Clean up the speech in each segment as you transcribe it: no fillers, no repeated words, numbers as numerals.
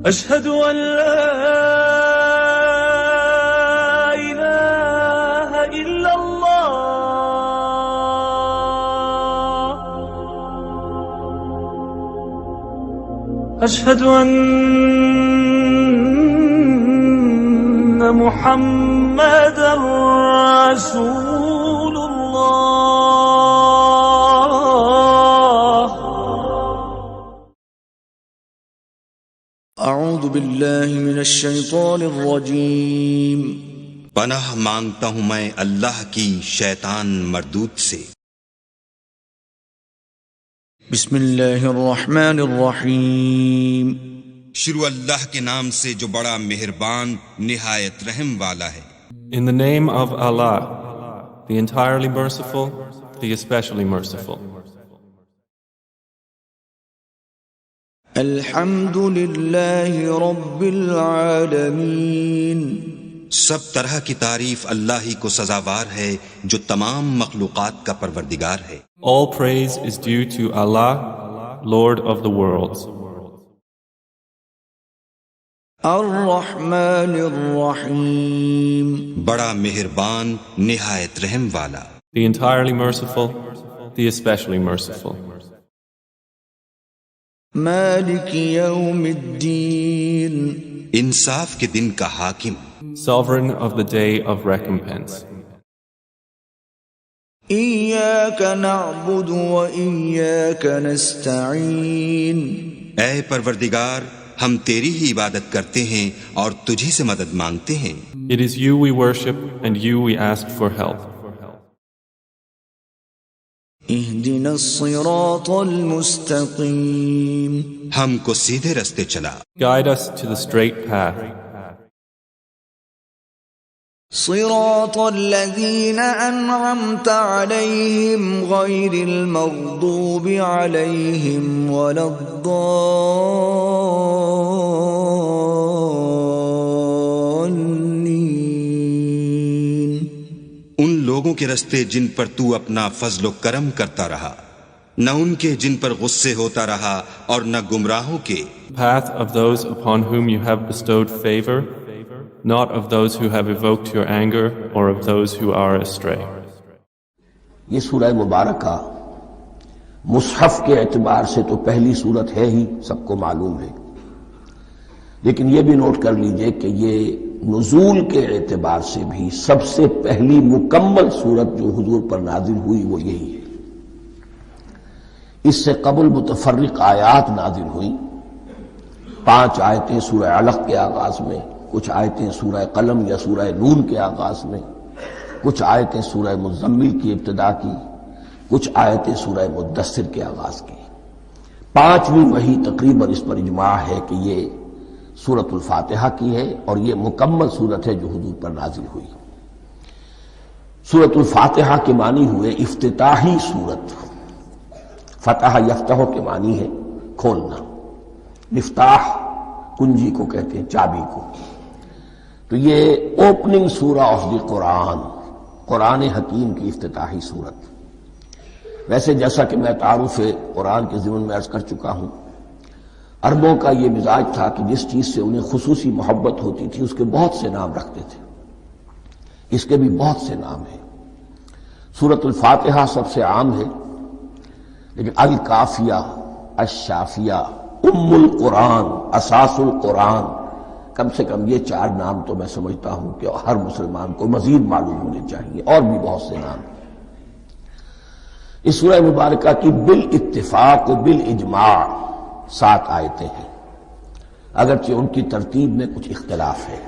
أشهد أن لا إله إلا الله أشهد أن محمدا رسول الله اعوذ باللہ من الشیطان الرجیم پناہ مانگتا ہوں میں اللہ کی شیطان مردود سے۔ بسم اللہ الرحمن الرحیم شروع اللہ کے نام سے جو بڑا مہربان نہایت رحم والا ہے۔ In the name of Allah, the entirely merciful, the especially merciful. الحمد للہ رب العالمین سب طرح کی تعریف اللہ ہی کو سزاوار ہے جو تمام مخلوقات کا پروردگار ہے۔ All praise is due to Allah, Lord of the worlds. الرحمن الرحیم بڑا مہربان نہایت رحم والا۔ The entirely merciful, the especially merciful. مالک یوم الدین انصاف کے دن کا حاکم، Sovereign of the day of recompense. ایاک نعبد و ایاک نستعین اے پروردگار ہم تیری ہی عبادت کرتے ہیں اور تجھی سے مدد مانگتے ہیں۔ It is you we worship and you we ask for help. اہدنا الصراط المستقیم ہم کو سیدھے رستے چلا۔ Guide us to the straight path. صراط الذین انعمت علیہم غیر المغضوب علیہم ولا الضالین ان لوگوں کے رستے جن پر تو اپنا فضل و کرم کرتا رہا، نہ ان کے جن پر غصے ہوتا رہا اور نہ گمراہوں کے۔ Path of those upon whom you have bestowed favor, not of those who have evoked your anger or of those who are astray. یہ سورہ مبارکہ مصحف کے اعتبار سے تو پہلی سورت ہے ہی، سب کو معلوم ہے، لیکن یہ بھی نوٹ کر لیجئے کہ یہ نزول کے اعتبار سے بھی سب سے پہلی مکمل سورت جو حضور پر نازل ہوئی وہ یہی ہے۔ اس سے قبل متفرق آیات نازل ہوئیں، 5 آیتیں سورہ علق کے آغاز میں، کچھ آیتیں سورہ قلم یا سورہ نون کے آغاز میں، کچھ آیتیں سورہ مزمل کی ابتدا کی، کچھ آیتیں سورہ مدثر کے آغاز کی۔ 5ویں وحی تقریباً اس پر اجماع ہے کہ یہ سورۃ الفاتحہ کی ہے اور یہ مکمل سورت ہے جو حضور پر نازل ہوئی۔ سورۃ الفاتحہ کے معنی ہوئے افتتاحی سورت، فتح یفتح کے معنی ہے کھولنا، مفتاح کنجی کو کہتے ہیں، چابی کو۔ تو یہ اوپننگ سورہ آف دی قرآن، قرآن حکیم کی افتتاحی صورت۔ ویسے جیسا کہ میں تعارف قرآن کے ضمن میں عرض کر چکا ہوں، عربوں کا یہ مزاج تھا کہ جس چیز سے انہیں خصوصی محبت ہوتی تھی اس کے بہت سے نام رکھتے تھے۔ اس کے بھی بہت سے نام ہیں۔ سورۃ الفاتحہ سب سے عام ہے، لیکن الکافیہ، الشافیہ، ام القرآن، اساس القرآن، کم سے کم یہ 4 نام تو میں سمجھتا ہوں کہ ہر مسلمان کو مزید معلوم ہونے چاہیے، اور بھی بہت سے نام۔ اس سورہ مبارکہ کی بالاتفاق و بالاجماع 7 آیتیں ہیں، اگرچہ ان کی ترتیب میں کچھ اختلاف ہے۔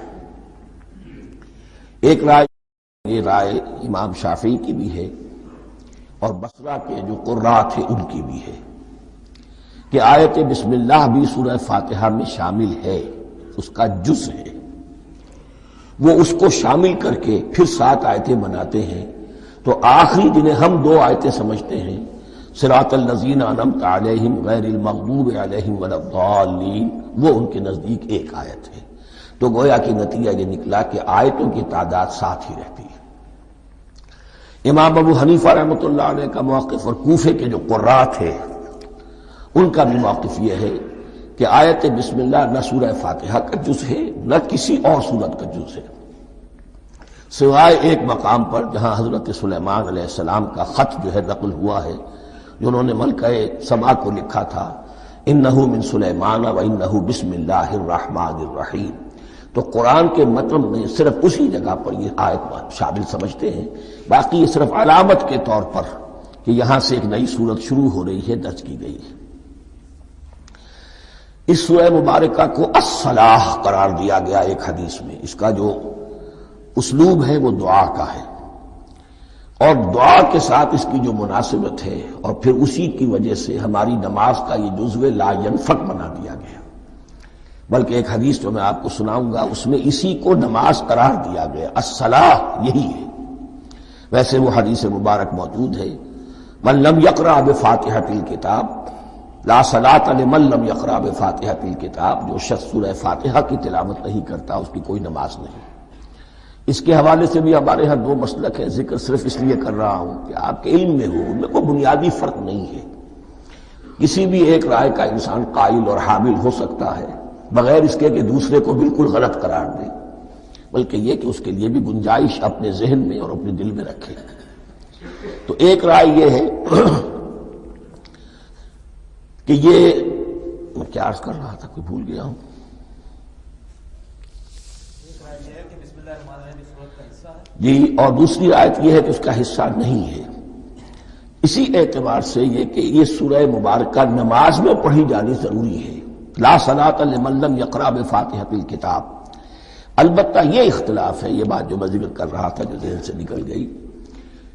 ایک رائے، یہ رائے امام شافعی کی بھی ہے اور بصرہ کے جو قراء تھے ان کی بھی ہے کہ آیت بسم اللہ بھی سورہ فاتحہ میں شامل ہے، اس کا جز ہے، وہ اس کو شامل کر کے پھر 7 آیتیں بناتے ہیں۔ تو آخری جنہیں ہم 2 آیتیں سمجھتے ہیں، صراط الذین انعمت علیہم غیر المغضوب علیہم ولا الضالین، وہ ان کے نزدیک ایک آیت ہے۔ تو گویا کہ نتیجہ یہ نکلا کہ آیتوں کی تعداد 7 ہی رہتی ہے۔ امام ابو حنیفہ رحمۃ اللہ علیہ کا موقف اور کوفے کے جو قراء تھے ان کا بھی موقف یہ ہے کہ آیت بسم اللہ نہ سورہ فاتحہ کا جز ہے نہ کسی اور سورت کا جز ہے، سوائے ایک مقام پر جہاں حضرت سلیمان علیہ السلام کا خط جو ہے نقل ہوا ہے، جنہوں نے ملکہ سما کو لکھا تھا انہ من سلیمان و انہ بسم اللہ الرحمن الرحیم، تو قرآن کے متن میں صرف اسی جگہ پر یہ آیت شامل سمجھتے ہیں، باقی یہ صرف علامت کے طور پر کہ یہاں سے ایک نئی سورت شروع ہو رہی ہے درج کی گئی ہے۔ اس سورہ مبارکہ کو الصلاح قرار دیا گیا ایک حدیث میں، اس کا جو اسلوب ہے وہ دعا کا ہے، اور دعا کے ساتھ اس کی جو مناسبت ہے، اور پھر اسی کی وجہ سے ہماری نماز کا یہ جزو لا ینفک بنا دیا گیا، بلکہ ایک حدیث جو میں آپ کو سناؤں گا اس میں اسی کو نماز قرار دیا گیا، الصلاح یہی ہے۔ ویسے وہ حدیث مبارک موجود ہے، من لم یقرأ بفاتحۃ الکتاب لا صلاۃ لمن لم یقرأ بفاتحۃ الکتاب، جو شخص سورہ فاتحہ کی تلاوت نہیں کرتا اس کی کوئی نماز نہیں۔ اس کے حوالے سے بھی ہمارے ہاں دو مسلک ہیں، ذکر صرف اس لیے کر رہا ہوں کہ آپ کے علم میں ہو، ان میں کوئی بنیادی فرق نہیں ہے، کسی بھی ایک رائے کا انسان قائل اور حامل ہو سکتا ہے بغیر اس کے کہ دوسرے کو بالکل غلط قرار دے، بلکہ یہ کہ اس کے لیے بھی گنجائش اپنے ذہن میں اور اپنے دل میں رکھے۔ تو ایک رائے یہ ہے کہ یہ میں کیا عرض کر رہا تھا، کوئی بھول گیا ہوں۔ جی، اور دوسری آیت یہ ہے کہ اس کا حصہ نہیں ہے، اسی اعتبار سے یہ کہ یہ سورہ مبارکہ نماز میں پڑھی جانی ضروری ہے، لا صلاۃ لمن لم یقرأ بفاتحۃ الکتاب۔ البتہ یہ اختلاف ہے، یہ بات جو میں ذکر کر رہا تھا جو ذہن سے نکل گئی،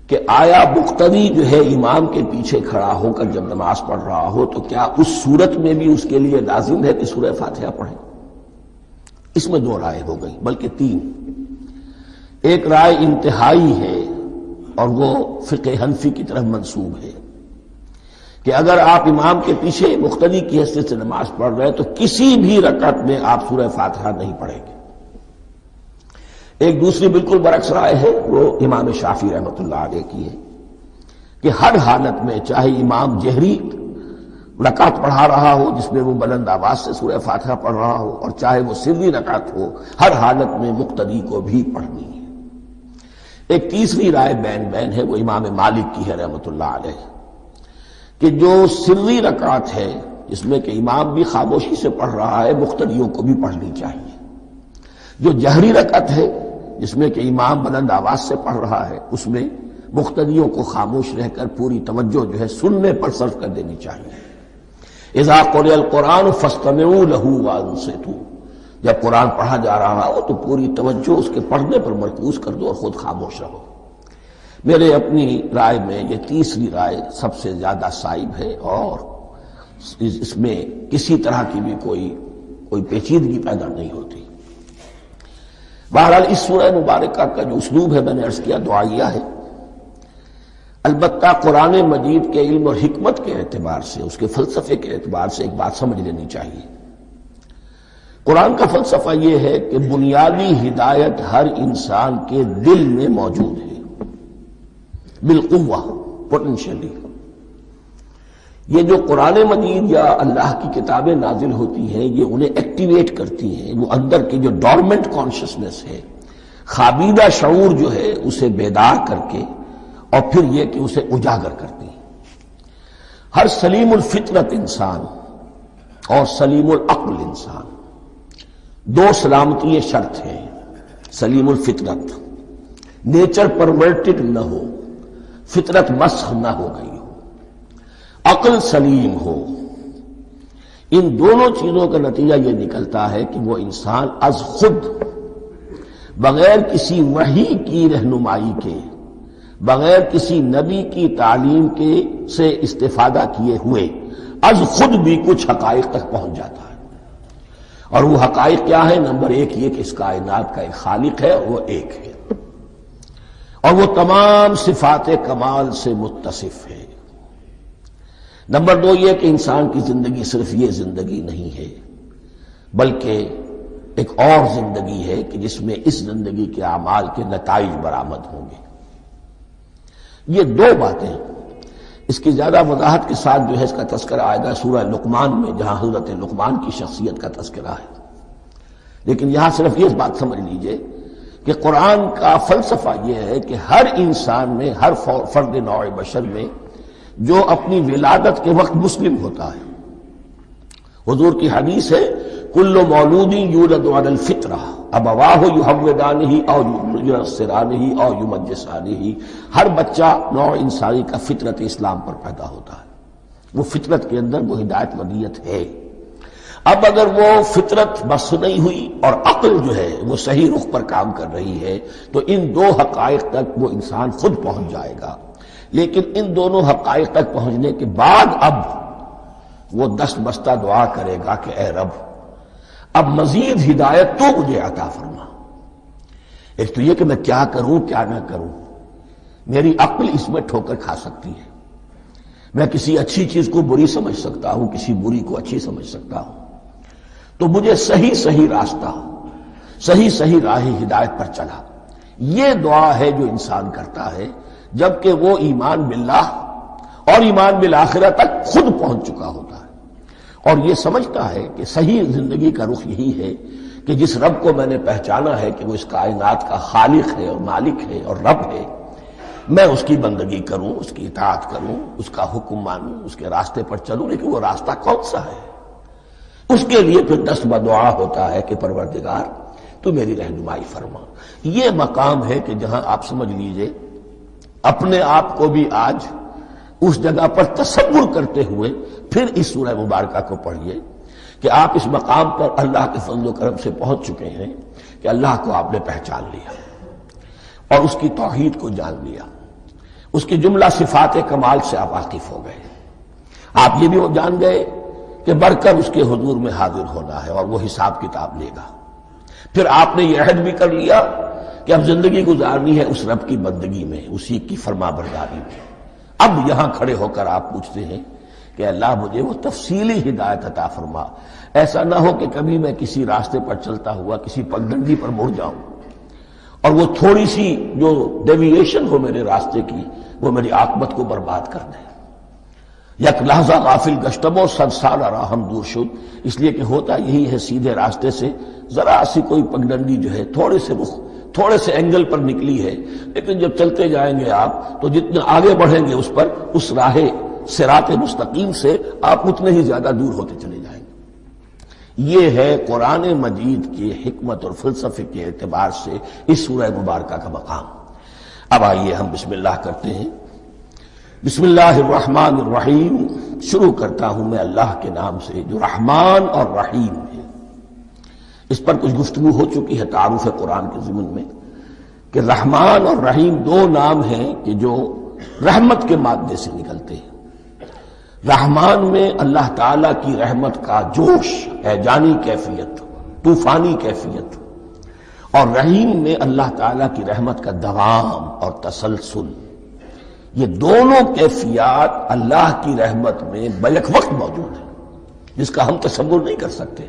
کہ آیا مقتدی جو ہے امام کے پیچھے کھڑا ہو کر جب نماز پڑھ رہا ہو تو کیا اس صورت میں بھی اس کے لیے لازم ہے کہ سورہ فاتحہ پڑھے؟ اس میں دو رائے ہو گئی، بلکہ تین۔ ایک رائے انتہائی ہے اور وہ فقہ حنفی کی طرف منسوب ہے کہ اگر آپ امام کے پیچھے مقتدی کی حیثیت سے نماز پڑھ رہے ہیں تو کسی بھی رکعت میں آپ سورہ فاتحہ نہیں پڑھیں گے۔ ایک دوسری بالکل برعکس رائے ہے، وہ امام شافعی رحمۃ اللہ علیہ کی ہے کہ ہر حالت میں، چاہے امام جہری رکعت پڑھا رہا ہو جس میں وہ بلند آواز سے سورہ فاتحہ پڑھ رہا ہو، اور چاہے وہ سری رکعت ہو، ہر حالت میں مقتدی کو بھی پڑھنی ہے۔ ایک تیسری رائے بین ہے، وہ امام مالک کی ہے رحمۃ اللہ علیہ، کہ جو سری رکعت ہے جس میں کہ امام بھی خاموشی سے پڑھ رہا ہے، مقتدیوں کو بھی پڑھنی چاہیے۔ جو جہری رکعت ہے جس میں کہ امام بلند آواز سے پڑھ رہا ہے، اس میں مقتدیوں کو خاموش رہ کر پوری توجہ جو ہے سننے پر صرف کر دینی چاہیے۔ اذا قرئ القرآن فاستمعوا له وانصتوا، جب قرآن پڑھا جا رہا ہو تو پوری توجہ اس کے پڑھنے پر مرکوز کر دو اور خود خاموش رہو۔ میرے اپنی رائے میں یہ تیسری رائے سب سے زیادہ صائب ہے، اور اس میں کسی طرح کی بھی کوئی پیچیدگی پیدا نہیں ہوتی۔ بہرحال اس سورہ مبارکہ کا جو اسلوب ہے میں نے عرض کیا دعائیہ ہے، البتہ قرآن مجید کے علم اور حکمت کے اعتبار سے، اس کے فلسفے کے اعتبار سے ایک بات سمجھ لینی چاہیے۔ قرآن کا فلسفہ یہ ہے کہ بنیادی ہدایت ہر انسان کے دل میں موجود ہے، بالقوہ، پوٹینشلی۔ یہ جو قرآن مجید یا اللہ کی کتابیں نازل ہوتی ہیں یہ انہیں ایکٹیویٹ کرتی ہیں، وہ اندر کی جو ڈورمنٹ کانشسنس ہے، خوابیدہ شعور جو ہے اسے بیدار کر کے، اور پھر یہ کہ اسے اجاگر کرتی ہیں۔ ہر سلیم الفطرت انسان اور سلیم العقل انسان، دو سلامتی شرط ہیں۔ سلیم الفطرت، نیچر پرورٹڈ نہ ہو، فطرت مسخ نہ ہو گئی ہو، عقل سلیم ہو، ان دونوں چیزوں کا نتیجہ یہ نکلتا ہے کہ وہ انسان از خود، بغیر کسی وحی کی رہنمائی کے، بغیر کسی نبی کی تعلیم کے سے استفادہ کیے ہوئے، از خود بھی کچھ حقائق تک پہنچ جاتا ہے۔ اور وہ حقائق کیا ہے؟ نمبر ایک یہ کہ اس کائنات کا ایک خالق ہے اور وہ ایک ہے، اور وہ تمام صفات کمال سے متصف ہے۔ نمبر دو یہ کہ انسان کی زندگی صرف یہ زندگی نہیں ہے، بلکہ ایک اور زندگی ہے کہ جس میں اس زندگی کے اعمال کے نتائج برآمد ہوں گے۔ یہ دو باتیں اس کی زیادہ وضاحت کے ساتھ جو ہے اس کا تذکرہ آئے گا سورہ لقمان میں، جہاں حضرت لقمان کی شخصیت کا تذکرہ ہے۔ لیکن یہاں صرف یہ بات سمجھ لیجئے کہ قرآن کا فلسفہ یہ ہے کہ ہر انسان میں، ہر فرد نوع بشر میں جو اپنی ولادت کے وقت مسلم ہوتا ہے، حضور کی حدیث ہے کل مولود یولد علی الفطرہ ابواہ یحودانہ او ینصرانہ او یمجسانہ، ہر بچہ نوع انسانی کا فطرت اسلام پر پیدا ہوتا ہے، وہ فطرت کے اندر وہ ہدایت ودیت ہے۔ اب اگر وہ فطرت بس نہیں ہوئی اور عقل جو ہے وہ صحیح رخ پر کام کر رہی ہے تو ان دو حقائق تک وہ انسان خود پہنچ جائے گا۔ لیکن ان دونوں حقائق تک پہنچنے کے بعد اب وہ دست بستہ دعا کرے گا کہ اے رب اب مزید ہدایت تو مجھے عطا فرما۔ ایک تو یہ کہ میں کیا کروں کیا نہ کروں، میری عقل اس میں ٹھوکر کھا سکتی ہے، میں کسی اچھی چیز کو بری سمجھ سکتا ہوں، کسی بری کو اچھی سمجھ سکتا ہوں، تو مجھے صحیح راستہ، صحیح راہ ہدایت پر چلا۔ یہ دعا ہے جو انسان کرتا ہے جبکہ وہ ایمان باللہ اور ایمان بالآخرہ تک خود پہنچ چکا ہوتا ہے، اور یہ سمجھتا ہے کہ صحیح زندگی کا رخ یہی ہے کہ جس رب کو میں نے پہچانا ہے کہ وہ اس کائنات کا خالق ہے اور مالک ہے اور رب ہے، میں اس کی بندگی کروں، اس کی اطاعت کروں، اس کا حکم مانوں، اس کے راستے پر چلوں۔ لیکن وہ راستہ کون سا ہے؟ اس کے لیے پھر دست بدعا ہوتا ہے کہ پروردگار تو میری رہنمائی فرما۔ یہ مقام ہے کہ جہاں آپ سمجھ لیجئے اپنے آپ کو بھی آج اس جگہ پر تصور کرتے ہوئے پھر اس سورہ مبارکہ کو پڑھیے کہ آپ اس مقام پر اللہ کے فضل و کرم سے پہنچ چکے ہیں کہ اللہ کو آپ نے پہچان لیا اور اس کی توحید کو جان لیا، اس کی جملہ صفات کمال سے آپ واقف ہو گئے۔ آپ یہ بھی جان گئے کہ بڑھ کر اس کے حضور میں حاضر ہونا ہے اور وہ حساب کتاب لے گا۔ پھر آپ نے یہ عہد بھی کر لیا کہ اب زندگی گزارنی ہے اس رب کی بندگی میں، اسی کی فرما برداری میں۔ اب یہاں کھڑے ہو کر آپ پوچھتے ہیں کہ اللہ مجھے وہ تفصیلی ہدایت عطا فرما، ایسا نہ ہو کہ کبھی میں کسی راستے پر چلتا ہوا کسی پگڈنڈی پر مڑ جاؤں اور وہ تھوڑی سی جو ڈیویشن ہو میرے راستے کی وہ میری عاقبت کو برباد کر دے۔ یک لحظہ غافل گشتم و صد سال راہم دور شد، اس لیے کہ ہوتا یہی ہے سیدھے راستے سے ذرا سی کوئی پگڈنڈی جو ہے تھوڑے سے اینگل پر نکلی ہے، لیکن جب چلتے جائیں گے آپ تو جتنے آگے بڑھیں گے اس پر، اس راہ صراط مستقیم سے آپ اتنے ہی زیادہ دور ہوتے چلے جائیں گے۔ یہ ہے قرآن مجید کی حکمت اور فلسفے کے اعتبار سے اس سورہ مبارکہ کا مقام۔ اب آئیے ہم بسم اللہ کرتے ہیں۔ بسم اللہ الرحمن الرحیم، شروع کرتا ہوں میں اللہ کے نام سے جو رحمان اور رحیم ہے۔ اس پر کچھ گفتگو ہو چکی ہے تعارف قرآن کے ضمن میں کہ رحمان اور رحیم دو نام ہیں کہ جو رحمت کے مادے سے نکلتے ہیں۔ رحمان میں اللہ تعالی کی رحمت کا جوش، ہیجانی کیفیت، طوفانی کیفیت، اور رحیم میں اللہ تعالی کی رحمت کا دوام اور تسلسل۔ یہ دونوں کیفیات اللہ کی رحمت میں بیک وقت موجود ہیں، جس کا ہم تصور نہیں کر سکتے۔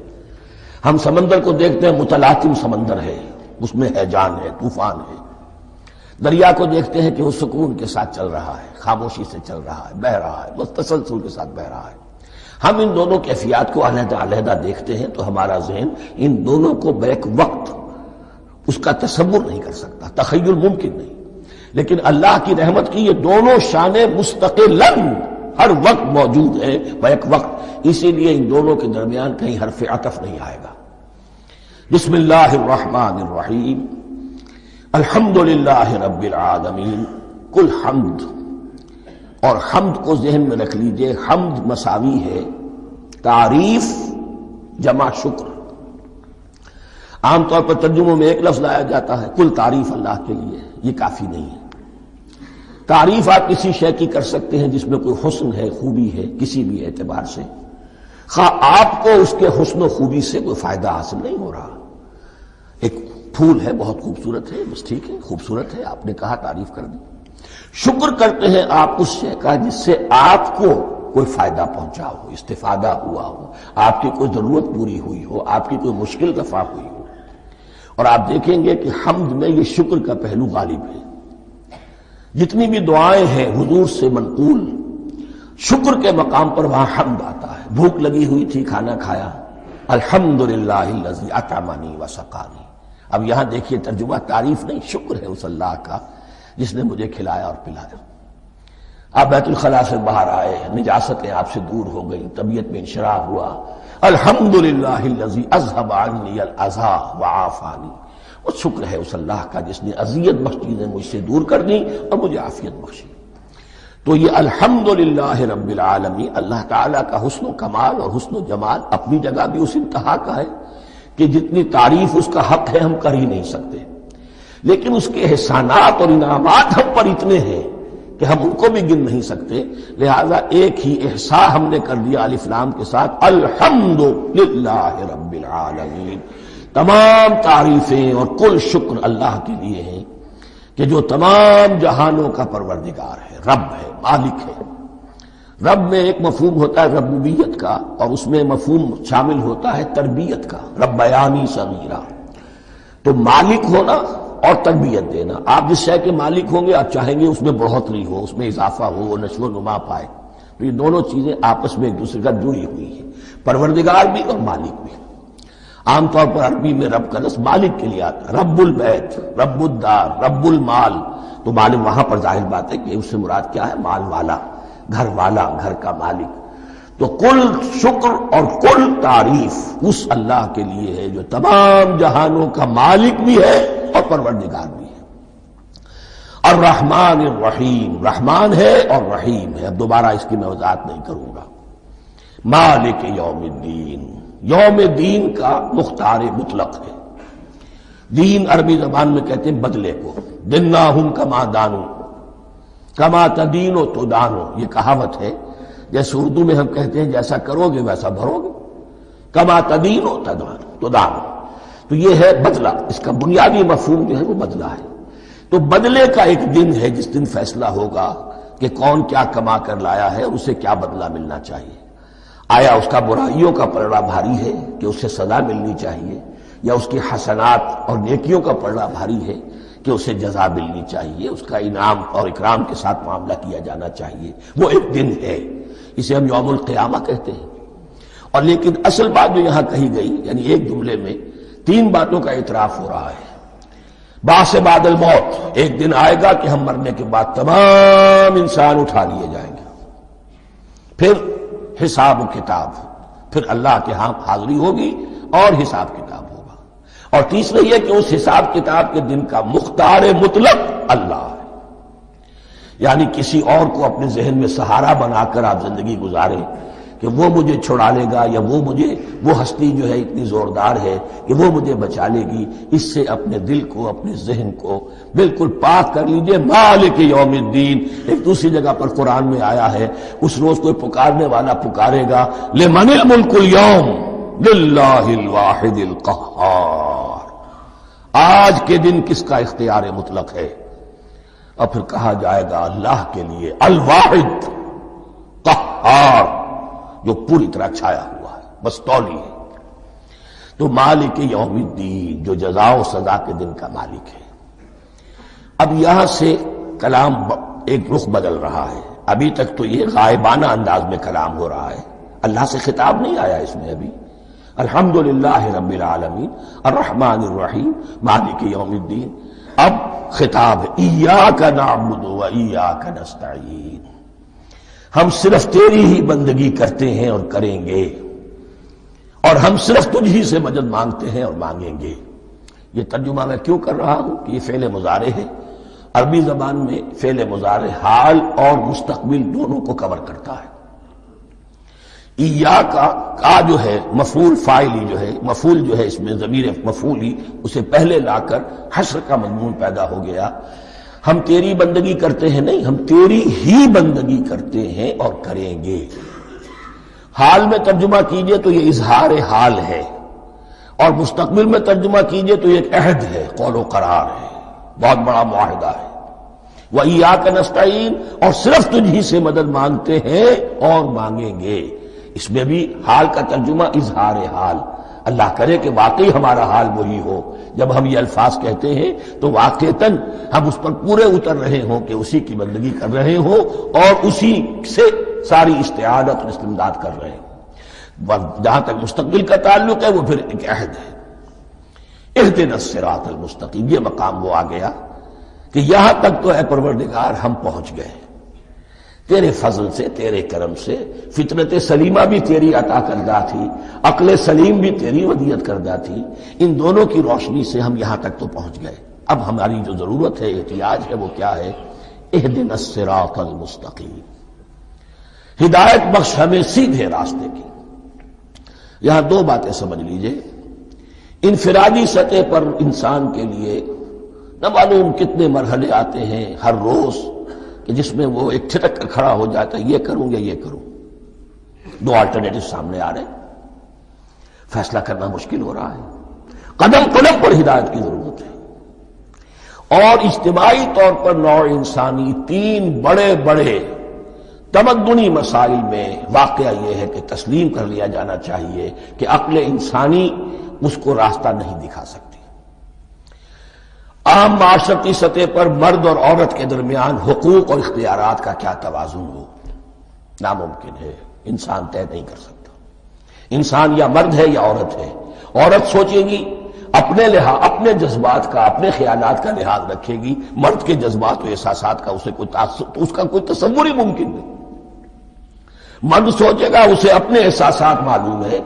ہم سمندر کو دیکھتے ہیں، متلاطم سمندر ہے، اس میں ہیجان ہے، طوفان ہے۔ دریا کو دیکھتے ہیں کہ وہ سکون کے ساتھ چل رہا ہے، خاموشی سے چل رہا ہے، بہہ رہا ہے، بس تسلسل کے ساتھ بہہ رہا ہے۔ ہم ان دونوں کیفیات کو علیحدہ علیحدہ دیکھتے ہیں تو ہمارا ذہن ان دونوں کو بیک وقت اس کا تصور نہیں کر سکتا، تخیل ممکن نہیں۔ لیکن اللہ کی رحمت کی یہ دونوں شانیں مستقلاً ہر وقت موجود ہیں بیک وقت، اسی لیے ان دونوں کے درمیان کہیں حرف عطف نہیں آئے گا۔ بسم اللہ الرحمن الرحیم، الحمد للہ رب العالمین۔ کل حمد، اور حمد کو ذہن میں رکھ لیجئے، حمد مساوی ہے تعریف جمع شکر۔ عام طور پر ترجموں میں ایک لفظ لایا جاتا ہے، کل تعریف اللہ کے لیے، یہ کافی نہیں ہے۔ تعریف آپ کسی شے کی کر سکتے ہیں جس میں کوئی حسن ہے، خوبی ہے، کسی بھی اعتبار سے، خواہ آپ کو اس کے حسن و خوبی سے کوئی فائدہ حاصل نہیں ہو رہا۔ ایک پھول ہے، بہت خوبصورت ہے، بس ٹھیک ہے، خوبصورت ہے، آپ نے کہا، تعریف کر دی۔ شکر کرتے ہیں آپ اس شے کا جس سے آپ کو کوئی فائدہ پہنچا ہو، استفادہ ہوا ہو، آپ کی کوئی ضرورت پوری ہوئی ہو، آپ کی کوئی مشکل رفع ہوئی ہو۔ اور آپ دیکھیں گے کہ حمد میں یہ شکر کا پہلو غالب ہے۔ جتنی بھی دعائیں ہیں حضور سے منقول شکر کے مقام پر وہاں حمد آتا ہے. بھوک لگی ہوئی تھی، کھانا کھایا، الحمدللہ الذی اطعمنی وسقانی. اب یہاں دیکھیے ترجمہ تعریف نہیں، شکر ہے اس اللہ کا جس نے مجھے کھلایا اور پلایا. آپ بیت الخلاء سے باہر آئے، نجاستیں آپ سے دور ہو گئی، طبیعت میں انشراح ہوا. الحمدللہ الذی اذھب عنی الاذی وعافانی. وہ شکر ہے اس اللہ کا جس نے اذیت بخش چیزیں مجھ سے دور کر دی اور مجھے عافیت بخشی. تو یہ الحمدللہ رب العالمین اللہ تعالیٰ کا حسن و کمال اور حسن و جمال اپنی جگہ بھی اس انتہا کا ہے کہ جتنی تعریف اس کا حق ہے ہم کر ہی نہیں سکتے، لیکن اس کے احسانات اور انعامات ہم پر اتنے ہیں کہ ہم ان کو بھی گن نہیں سکتے. لہذا ایک ہی احساء ہم نے کر دیا الف لام کے ساتھ، الحمدللہ رب العالمین. تمام تعریفیں اور کل شکر اللہ کے لیے ہیں کہ جو تمام جہانوں کا پروردگار ہے، رب ہے، مالک ہے. رب میں ایک مفہوم ہوتا ہے ربوبیت کا، اور اس میں مفہوم شامل ہوتا ہے تربیت کا، ربیانی صغیرہ. تو مالک ہونا اور تربیت دینا. آپ جس شے کے مالک ہوں گے آپ چاہیں گے اس میں بڑھوتری ہو، اس میں اضافہ ہو، وہ نشو و نما پائے. تو یہ دونوں چیزیں آپس میں ایک دوسرے کا جڑی ہوئی ہیں، پروردگار بھی اور مالک بھی. عام طور پر عربی میں رب کا لفظ مالک کے لیے آتا ہے، رب البیت، رب الدار، رب المال. تو مالک وہاں پر ظاہر بات ہے کہ اس سے مراد کیا ہے؟ مال والا، گھر والا، گھر کا مالک. تو کل شکر اور کل تعریف اس اللہ کے لیے ہے جو تمام جہانوں کا مالک بھی ہے اور پروردگار بھی ہے. الرحمن الرحیم، رحمان ہے اور رحیم ہے. اب دوبارہ اس کی میں وضاحت نہیں کروں گا. مالک یوم الدین، یوم دین کا مختار مطلق ہے. دین عربی زبان میں کہتے ہیں بدلے کو. دناہم کما دانو کما تدینو تو دانو، یہ کہاوت ہے. جیسے اردو میں ہم کہتے ہیں جیسا کرو گے ویسا بھرو گے، کما تدینو تو دانو. تو یہ ہے بدلہ، اس کا بنیادی مفہوم جو ہے وہ بدلہ ہے. تو بدلے کا ایک دن ہے جس دن فیصلہ ہوگا کہ کون کیا کما کر لایا ہے اور اسے کیا بدلہ ملنا چاہیے. آیا اس کا برائیوں کا پلڑا بھاری ہے کہ اسے سزا ملنی چاہیے، یا اس کی حسنات اور نیکیوں کا پلڑا بھاری ہے کہ اسے جزا ملنی چاہیے، اس کا انعام اور اکرام کے ساتھ معاملہ کیا جانا چاہیے. وہ ایک دن ہے، اسے ہم یوم القیامہ کہتے ہیں. اور لیکن اصل بات جو یہاں کہی گئی، یعنی ایک جملے میں تین باتوں کا اعتراف ہو رہا ہے. بعث بعد الموت، ایک دن آئے گا کہ ہم مرنے کے بعد تمام انسان اٹھا لیے جائیں گے. پھر حساب و کتاب، پھر اللہ کے ہاں حاضری ہوگی اور حساب کتاب ہوگا. اور تیسرا یہ کہ اس حساب کتاب کے دن کا مختار مطلق اللہ ہے. یعنی کسی اور کو اپنے ذہن میں سہارا بنا کر آپ زندگی گزاریں کہ وہ مجھے چھڑا لے گا، یا وہ ہستی جو ہے اتنی زوردار ہے کہ وہ مجھے بچا لے گی. اس سے اپنے دل کو، اپنے ذہن کو بالکل پاک کر لیجئے. مالک یوم الدین. ایک دوسری جگہ پر قرآن میں آیا ہے اس روز کوئی پکارنے والا پکارے گا لمن الملک اليوم للہ الواحد القہار. آج کے دن کس کا اختیار مطلق ہے؟ اور پھر کہا جائے گا اللہ کے لیے الواحد قہار، جو پوری طرح چھایا ہوا ہے، بس تولی ہے. تو مالک یوم الدین، جو جزا و سزا کے دن کا مالک ہے. اب یہاں سے کلام ایک رخ بدل رہا ہے. ابھی تک تو یہ غائبانہ انداز میں کلام ہو رہا ہے، اللہ سے خطاب نہیں آیا اس میں ابھی. الحمدللہ رب العالمین الرحمن الرحیم مالک یوم الدین. اب خطاب ہے ایاک نعبد و ایاک نستعین، ہم صرف تیری ہی بندگی کرتے ہیں اور کریں گے، اور ہم صرف تجھ ہی سے مدد مانگتے ہیں اور مانگیں گے. یہ ترجمہ میں کیوں کر رہا ہوں کہ یہ فعل مضارع ہے. عربی زبان میں فعل مضارع حال اور مستقبل دونوں کو کور کرتا ہے. ایاک کا جو ہے مفعول فاعلی جو ہے، مفعول جو ہے اس میں ضمیر مفعولی اسے پہلے لا کر حشر کا مضمون پیدا ہو گیا. ہم تیری بندگی کرتے ہیں نہیں، ہم تیری ہی بندگی کرتے ہیں اور کریں گے. حال میں ترجمہ کیجئے تو یہ اظہار حال ہے، اور مستقبل میں ترجمہ کیجئے تو یہ ایک عہد ہے، قول و قرار ہے، بہت بڑا معاہدہ ہے. وَإِيَّاكَ نَسْتَعِينُ، اور صرف تجھ ہی سے مدد مانگتے ہیں اور مانگیں گے. اس میں بھی حال کا ترجمہ اظہار حال. اللہ کرے کہ واقعی ہمارا حال وہی ہو. جب ہم یہ الفاظ کہتے ہیں تو واقعتاً ہم اس پر پورے اتر رہے ہوں کہ اسی کی بندگی کر رہے ہوں اور اسی سے ساری استعانت اور استمداد کر رہے ہیں۔ جہاں تک مستقبل کا تعلق ہے وہ پھر ایک عہد ہے، اہدنا الصراط المستقیم۔ یہ مقام وہ آ گیا کہ یہاں تک تو اے پروردگار ہم پہنچ گئے، تیرے فضل سے، تیرے کرم سے۔ فطرت سلیمہ بھی تیری عطا کردہ تھی، عقل سلیم بھی تیری ودیعت کردہ تھی، ان دونوں کی روشنی سے ہم یہاں تک تو پہنچ گئے۔ اب ہماری جو ضرورت ہے، احتیاج ہے، وہ کیا ہے؟ اہدنا الصراط المستقیم، ہدایت بخش ہمیں سیدھے راستے کی۔ یہاں دو باتیں سمجھ لیجئے۔ انفرادی سطح پر انسان کے لیے نہ معلوم کتنے مرحلے آتے ہیں ہر روز کہ جس میں وہ ایک ٹھٹک کر کھڑا ہو جاتا ہے، یہ کروں یا یہ کروں، دو آلٹرنیٹو سامنے آ رہے ہیں، فیصلہ کرنا مشکل ہو رہا ہے۔ قدم قدم پر ہدایت کی ضرورت ہے، اور اجتماعی طور پر نوع انسانی تین بڑے بڑے تمدنی مسائل میں واقعہ یہ ہے کہ تسلیم کر لیا جانا چاہیے کہ عقل انسانی اس کو راستہ نہیں دکھا سکتی۔ عام معاشرتی سطح پر مرد اور عورت کے درمیان حقوق اور اختیارات کا کیا توازن ہو، ناممکن ہے، انسان طے نہیں کر سکتا۔ انسان یا مرد ہے یا عورت ہے۔ عورت سوچے گی اپنے لحاظ، اپنے جذبات کا، اپنے خیالات کا لحاظ رکھے گی، مرد کے جذبات و احساسات کا اس کا کوئی تصور ہی ممکن نہیں۔ مرد سوچے گا اسے اپنے احساسات معلوم ہے،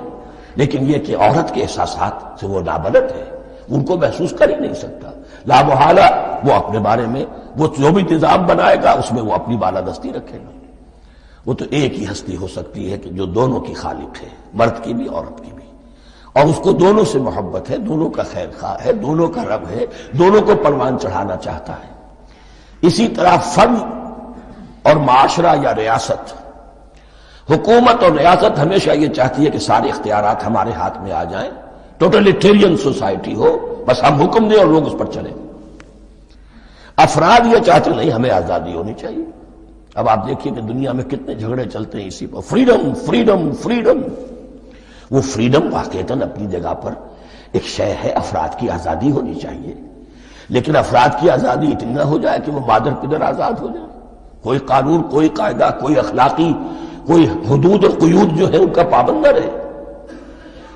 لیکن یہ کہ عورت کے احساسات سے وہ نابلد ہے، ان کو محسوس کر ہی نہیں سکتا۔ لا محالہ وہ اپنے بارے میں وہ جو بھی نظام بنائے گا اس میں وہ اپنی بالادستی رکھے گا۔ وہ تو ایک ہی ہستی ہو سکتی ہے کہ جو دونوں کی خالق ہے، مرد کی بھی عورت کی بھی، اور اس کو دونوں سے محبت ہے، دونوں کا خیر خواہ ہے، دونوں کا رب ہے، دونوں کو پروان چڑھانا چاہتا ہے۔ اسی طرح فرد اور معاشرہ یا ریاست، حکومت اور ریاست ہمیشہ یہ چاہتی ہے کہ سارے اختیارات ہمارے ہاتھ میں آ جائیں، ٹوٹلیٹیرین سوسائٹی ہو، بس ہم حکم دیں اور لوگ اس پر چلیں۔ افراد یہ چاہتے نہیں، ہمیں آزادی ہونی چاہیے۔ اب آپ دیکھیے کہ دنیا میں کتنے جھگڑے چلتے ہیں اسی پر، فریڈم فریڈم فریڈم۔ وہ فریڈم واقعتاً اپنی جگہ پر ایک شے ہے، افراد کی آزادی ہونی چاہیے، لیکن افراد کی آزادی اتنی نہ ہو جائے کہ وہ مادر پدر آزاد ہو جائے، کوئی قانون، کوئی قاعدہ، کوئی اخلاقی، کوئی حدود اور قیود جو ہے ان کا پابند نہ رہے۔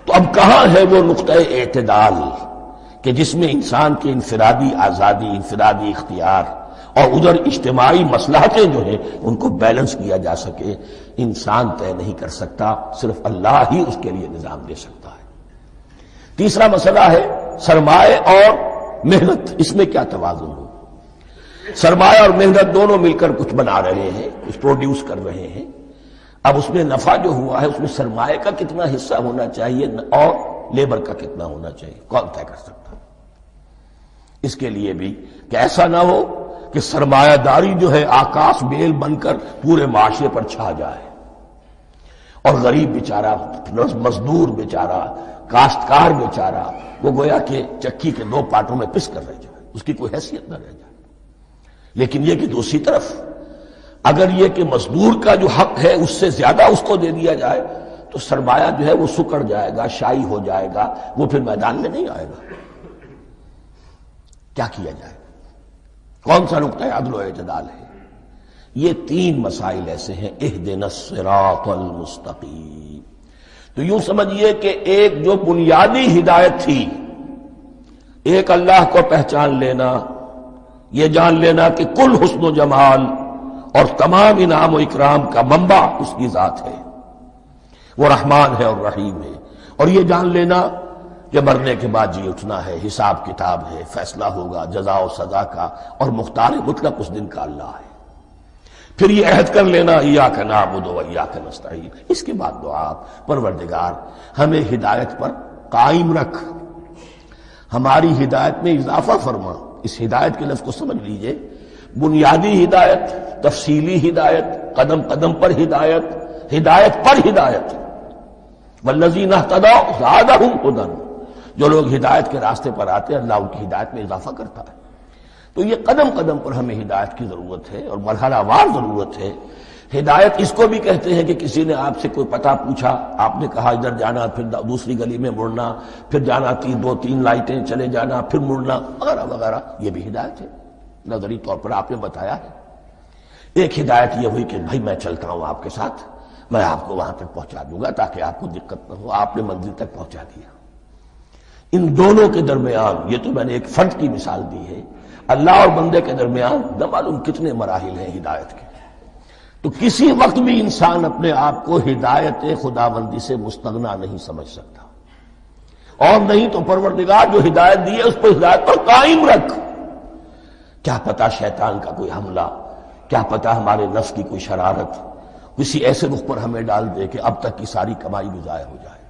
تو اب کہاں ہے وہ نقطہ اعتدال کہ جس میں انسان کی انفرادی آزادی، انفرادی اختیار اور ادھر اجتماعی مصلحتیں جو ہیں ان کو بیلنس کیا جا سکے؟ انسان طے نہیں کر سکتا، صرف اللہ ہی اس کے لیے نظام دے سکتا ہے۔ تیسرا مسئلہ ہے سرمایہ اور محنت، اس میں کیا توازن ہو؟ سرمایہ اور محنت دونوں مل کر کچھ بنا رہے ہیں، کچھ پروڈیوس کر رہے ہیں۔ اب اس میں نفع جو ہوا ہے اس میں سرمایہ کا کتنا حصہ ہونا چاہیے اور لیبر کا کتنا ہونا چاہیے، کون طے کر سکتا؟ اس کے لیے بھی کہ ایسا نہ ہو کہ سرمایہ داری جو ہے آکاش بیل بن کر پورے معاشرے پر چھا جائے، اور غریب بیچارہ، مزدور بیچارہ، کاشتکار بیچارہ وہ گویا کہ چکی کے دو پارٹوں میں پس کر رہ جائے، اس کی کوئی حیثیت نہ رہ جائے۔ لیکن یہ کہ دوسری طرف اگر یہ کہ مزدور کا جو حق ہے اس سے زیادہ اس کو دے دیا جائے تو سرمایہ جو ہے وہ سکڑ جائے گا، شائی ہو جائے گا، وہ پھر میدان میں نہیں آئے گا۔ کیا کیا جائے؟ کون سا نقطہ عدل و اعتدال ہے؟ یہ تین مسائل ایسے ہیں، اہدنا الصراط المستقیم۔ تو یوں سمجھیے کہ ایک جو بنیادی ہدایت تھی، ایک اللہ کو پہچان لینا، یہ جان لینا کہ کل حسن و جمال اور تمام انعام و اکرام کا منبع اس کی ذات ہے، وہ رحمان ہے اور رحیم ہے، اور یہ جان لینا کہ مرنے کے بعد جی اٹھنا ہے، حساب کتاب ہے، فیصلہ ہوگا جزا و سزا کا، اور مختار مطلق اس دن کا اللہ ہے۔ پھر یہ عہد کر لینا ایاک نعبد و ایاک نستعین۔ اس کے بعد دعا، پروردگار ہمیں ہدایت پر قائم رکھ، ہماری ہدایت میں اضافہ فرما۔ اس ہدایت کے لفظ کو سمجھ لیجئے، بنیادی ہدایت، تفصیلی ہدایت، قدم قدم پر ہدایت، ہدایت پر ہدایت۔ والذین اہتدوا زادہم ھدی، جو لوگ ہدایت کے راستے پر آتے ہیں اللہ ان کی ہدایت میں اضافہ کرتا ہے۔ تو یہ قدم قدم پر ہمیں ہدایت کی ضرورت ہے اور مرحلہ وار ضرورت ہے۔ ہدایت اس کو بھی کہتے ہیں کہ کسی نے آپ سے کوئی پتہ پوچھا، آپ نے کہا ادھر جانا، پھر دوسری گلی میں مڑنا، پھر جانا دو تین لائٹیں چلے جانا، پھر مڑنا، وغیرہ وغیرہ، یہ بھی ہدایت ہے، نظری طور پر آپ نے بتایا ہے۔ ایک ہدایت یہ ہوئی کہ بھائی میں چلتا ہوں آپ کے ساتھ، میں آپ کو وہاں تک پہنچا دوں گا تاکہ آپ کو دقت نہ ہو، آپ نے منزل تک پہنچا دیا۔ ان دونوں کے درمیان، یہ تو میں نے ایک فرد کی مثال دی ہے، اللہ اور بندے کے درمیان نہ معلوم کتنے مراحل ہیں ہدایت کے۔ تو کسی وقت بھی انسان اپنے آپ کو ہدایت خداوندی سے مستغنا نہیں سمجھ سکتا، اور نہیں تو پروردگار جو ہدایت دی ہے اس پر ہدایت پر قائم رکھ۔ کیا پتا شیطان کا کوئی حملہ، کیا پتا ہمارے نفس کی کوئی شرارت کسی ایسے رخ پر ہمیں ڈال دے کہ اب تک کی ساری کمائی بھی ضائع ہو جائے۔